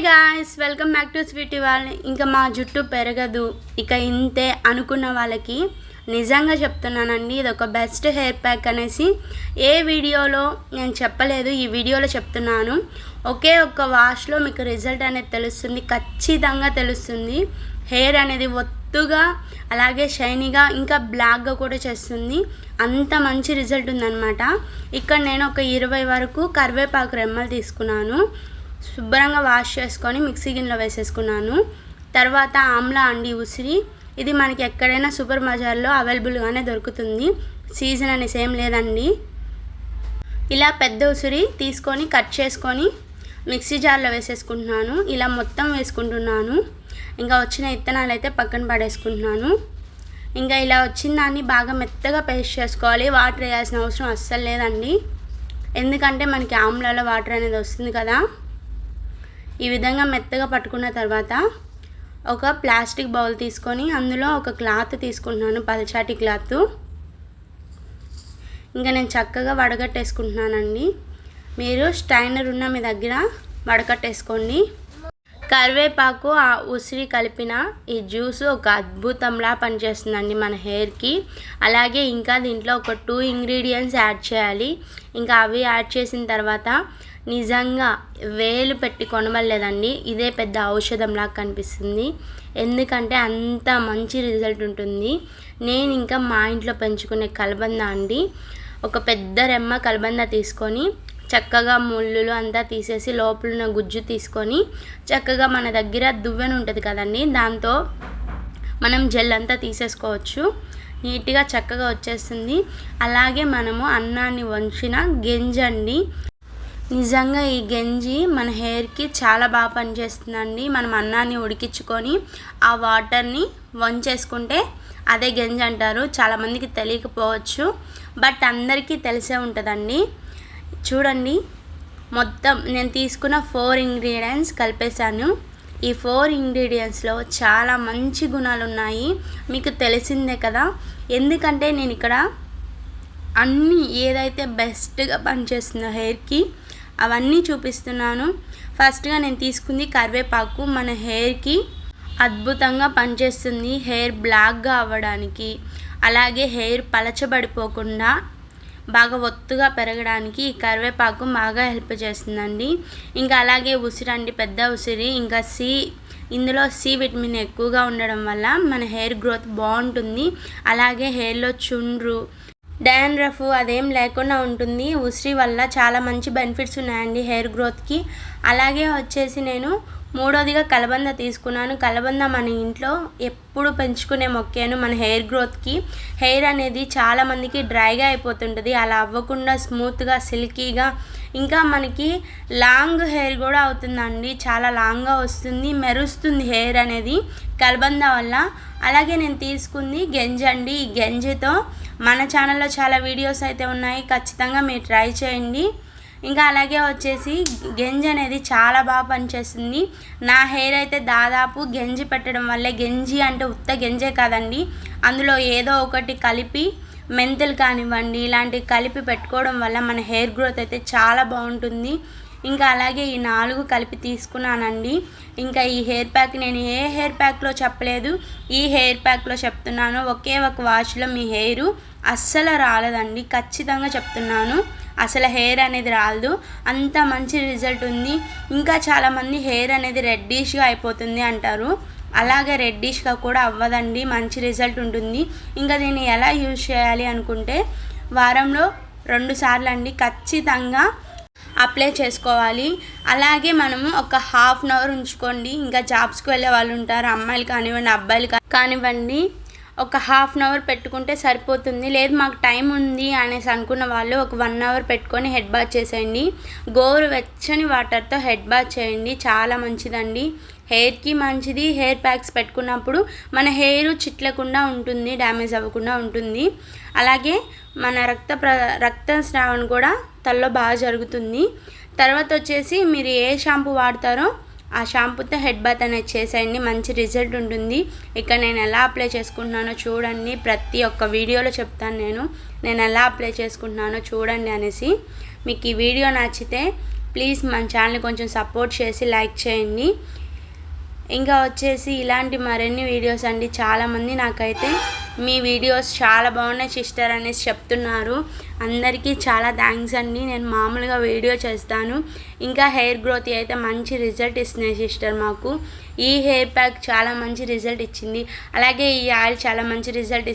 Guys welcome back to Sweety వాళ్ళ. ఇంకా మా జుట్టు పెరగదు ఇక ఇంతే అనుకున్న వాళ్ళకి నిజంగా చెప్తున్నానండి, ఇది ఒక బెస్ట్ హెయిర్ ప్యాక్ అనేసి ఏ వీడియోలో నేను చెప్పలేదు, ఈ వీడియోలో చెప్తున్నాను. ఒకే ఒక్క వాష్లో మీకు రిజల్ట్ అనేది తెలుస్తుంది, ఖచ్చితంగా తెలుస్తుంది. హెయిర్ అనేది ఒత్తుగా అలాగే షైనీగా ఇంకా బ్లాక్గా కూడా చేస్తుంది. అంత మంచి రిజల్ట్ ఉందన్నమాట. ఇక్కడ నేను ఒక 20 వరకు కరివేపాకు రెమ్మలు తీసుకున్నాను. శుభ్రంగా వాష్ చేసుకొని మిక్సీ గిన్నెలో వేసేసుకున్నాను. తర్వాత ఆమ్లా అండి ఉసిరి, ఇది మనకి ఎక్కడైనా సూపర్ బజార్లో అవైలబుల్గానే దొరుకుతుంది, సీజన్ అనేసి ఏం లేదండి. ఇలా పెద్ద ఉసిరి తీసుకొని కట్ చేసుకొని మిక్సీ జార్లో వేసేసుకుంటున్నాను. ఇలా మొత్తం వేసుకుంటున్నాను. ఇంకా వచ్చిన విత్తనాలు అయితే పక్కన పడేసుకుంటున్నాను. ఇంకా ఇలా వచ్చిన దాన్ని బాగా మెత్తగా పేస్ట్ చేసుకోవాలి. వాటర్ వేయాల్సిన అవసరం అస్సలు లేదండి, ఎందుకంటే మనకి ఆమ్లాలో వాటర్ అనేది వస్తుంది కదా. ఈ విధంగా మెత్తగా పట్టుకున్న తర్వాత ఒక ప్లాస్టిక్ బౌల్ తీసుకొని అందులో ఒక క్లాత్ తీసుకుంటున్నాను, పల్చాటి క్లాత్. ఇంకా నేను చక్కగా వడగట్టేసుకుంటున్నానండి. మీరు స్ట్రైనర్ ఉన్న మీ దగ్గర వడకట్టేసుకోండి. కరివేపాకు ఆ ఉసిరి కలిపిన ఈ జ్యూస్ ఒక అద్భుతంలా పనిచేస్తుందండి మన హెయిర్కి. అలాగే ఇంకా దీంట్లో ఒక 2 ఇంగ్రీడియంట్స్ యాడ్ చేయాలి. ఇంకా అవి యాడ్ చేసిన తర్వాత నిజంగా వేలు పెట్టి కొనవలేదండి, ఇదే పెద్ద ఔషధంలా కనిపిస్తుంది, ఎందుకంటే అంత మంచి రిజల్ట్ ఉంటుంది. నేను ఇంకా మా ఇంట్లో పెంచుకునే కలబంద అండి, ఒక పెద్ద రెమ్మ కలబంద తీసుకొని చక్కగా ముళ్ళులు అంతా తీసేసి లోపల ఉన్న గుజ్జు తీసుకొని చక్కగా మన దగ్గర దువ్వెన ఉంటుంది కదండి, దాంతో మనం జెల్ అంతా తీసేసుకోవచ్చు. నీట్గా చక్కగా వచ్చేస్తుంది. అలాగే మనము అన్నాన్ని వంచిన గెంజండి, నిజంగా ఈ గంజి మన హెయిర్కి చాలా బాగా పనిచేస్తుందండి. మనం అన్నాన్ని ఉడికించుకొని ఆ వాటర్ని వంచేసుకుంటే అదే గంజి అంటారు. చాలామందికి తెలియకపోవచ్చు, బట్ అందరికీ తెలిసే ఉంటుందండి. చూడండి, మొత్తం నేను తీసుకున్న 4 ఇంగ్రీడియంట్స్ కలిపేశాను. ఈ 4 ఇంగ్రీడియంట్స్లో చాలా మంచి గుణాలు ఉన్నాయి, మీకు తెలిసిందే కదా. ఎందుకంటే నేను ఇక్కడ అన్నీ ఏదైతే బెస్ట్గా పనిచేస్తుందో హెయిర్కి అవన్నీ చూపిస్తున్నాను. ఫస్ట్గా నేను తీసుకుంది కరివేపాకు, మన హెయిర్కి అద్భుతంగా పనిచేస్తుంది. హెయిర్ బ్లాక్గా అవ్వడానికి, అలాగే హెయిర్ పలచబడిపోకుండా బాగా ఒత్తుగా పెరగడానికి ఈ కరివేపాకు బాగా హెల్ప్ చేస్తుందండి. ఇంకా అలాగే ఉసిరి, పెద్ద ఉసిరి, ఇంకా ఇందులో సి విటమిన్ ఎక్కువగా ఉండడం వల్ల మన హెయిర్ గ్రోత్ బాగుంటుంది. అలాగే హెయిర్లో చుండ్రు, డాండ్రఫ్ అదేం లేకుండా ఉంటుంది. ఉసిరి వల్ల చాలా మంచి బెనిఫిట్స్ ఉన్నాయండి హెయిర్ గ్రోత్కి. అలాగే వచ్చేసి నేను మూడోదిగా కలబంద తీసుకున్నాను. కలబంద మన ఇంట్లో ఎప్పుడు పెంచుకునే మొక్కేను మన హెయిర్ గ్రోత్కి. హెయిర్ అనేది చాలామందికి డ్రైగా అయిపోతుంటుంది, అలా అవ్వకుండా స్మూత్గా సిల్కీగా ఇంకా మనకి లాంగ్ హెయిర్ కూడా అవుతుందండి, చాలా లాంగ్గా వస్తుంది, మెరుస్తుంది హెయిర్ అనేది కలబంద వల్ల. అలాగే నేను తీసుకుంది గంజి అండి. ఈ గంజితో మన ఛానల్లో చాలా వీడియోస్ అయితే ఉన్నాయి, ఖచ్చితంగా మీరు ట్రై చేయండి. ఇంకా అలాగే వచ్చేసి గంజి అనేది చాలా బాగా పనిచేస్తుంది. నా హెయిర్ అయితే దాదాపు గంజి పెట్టడం వల్లే, గంజి అంటే ఉత్త గంజే కాదండి, అందులో ఏదో ఒకటి కలిపి మెంతులు కానివ్వండి ఇలాంటివి కలిపి పెట్టుకోవడం వల్ల మన హెయిర్ గ్రోత్ అయితే చాలా బాగుంటుంది. ఇంకా అలాగే ఈ 4 కలిపి తీసుకున్నానండి. ఇంకా ఈ హెయిర్ ప్యాక్ నేను ఏ హెయిర్ ప్యాక్లో చెప్పలేదు, ఈ హెయిర్ ప్యాక్లో చెప్తున్నాను. ఒకే ఒక వాష్లో మీ హెయిర్ అస్సలు రాలేదండి, ఖచ్చితంగా చెప్తున్నాను, అసలు హెయిర్ అనేది రాదు, అంత మంచి రిజల్ట్ ఉంది. ఇంకా చాలామంది హెయిర్ అనేది రెడ్డిష్గా అయిపోతుంది అంటారు, అలాగే రెడ్డిష్గా కూడా అవ్వదండి, మంచి రిజల్ట్ ఉంటుంది. ఇంకా దీన్ని ఎలా యూజ్ చేయాలి అనుకుంటే వారంలో 2 సార్లు అండి ఖచ్చితంగా అప్లై చేసుకోవాలి. అలాగే మనము ఒక 1/2 అవర్ ఉంచుకోండి. ఇంకా జాబ్స్కి వెళ్ళే వాళ్ళు ఉంటారు, అమ్మాయిలు కానివ్వండి అబ్బాయిలు కానివ్వండి, ఒక 1/2 అవర్ పెట్టుకుంటే సరిపోతుంది. లేదు మాకు టైం ఉంది అనేసి అనుకున్న వాళ్ళు ఒక 1 అవర్ పెట్టుకొని హెడ్ బాత్ చేసేయండి. గోరు వెచ్చని వాటర్తో హెడ్ బాత్ చేయండి, చాలా మంచిదండి, హెయిర్కి మంచిది. హెయిర్ ప్యాక్స్ పెట్టుకున్నప్పుడు మన హెయిర్ చిట్లకుండా ఉంటుంది, డ్యామేజ్ అవ్వకుండా ఉంటుంది. అలాగే మన రక్తస్రావం కూడా తలలో బాగా జరుగుతుంది. తర్వాత వచ్చేసి మీరు ఏ షాంపూ వాడతారో ఆ షాంపూతో హెడ్ బాత్ అనేది చేసేయండి, మంచి రిజల్ట్ ఉంటుంది. ఇక్కడ నేను ఎలా అప్లై చేసుకుంటున్నానో చూడండి, ప్రతి ఒక్క వీడియోలో చెప్తాను నేను ఎలా అప్లై చేసుకుంటున్నానో చూడండి అనేసి. మీకు ఈ వీడియో నచ్చితే ప్లీజ్ మన ఛానల్ని కొంచెం సపోర్ట్ చేసి లైక్ చేయండి. ఇంకా వచ్చేసి ఇలాంటి మరిన్ని వీడియోస్ అండి. చాలామంది నాకైతే మీ వీడియోస్ చాలా బాగున్నాయి సిస్టర్ అనేసి చెప్తున్నారు. అందరికీ చాలా థ్యాంక్స్ అండి. నేను మామూలుగా వీడియో చేస్తాను. ఇంకా హెయిర్ గ్రోత్ అయితే మంచి రిజల్ట్ ఇస్తున్నాయి సిస్టర్. మాకు ఈ హెయిర్ ప్యాక్ చాలా మంచి రిజల్ట్ ఇచ్చింది, అలాగే ఈ ఆయిల్ చాలా మంచి రిజల్ట్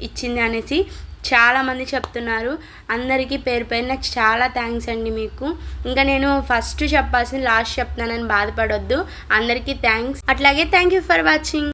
ఇచ్చింది అనేసి చాలామంది చెప్తున్నారు. అందరికీ పేరు పేరున చాలా థ్యాంక్స్ అండి మీకు. ఇంకా నేను ఫస్ట్ చెప్పాల్సింది లాస్ట్ చెప్తున్నానని బాధపడొద్దు. అందరికీ థ్యాంక్స్. అట్లాగే థ్యాంక్ యూ ఫర్ వాచింగ్.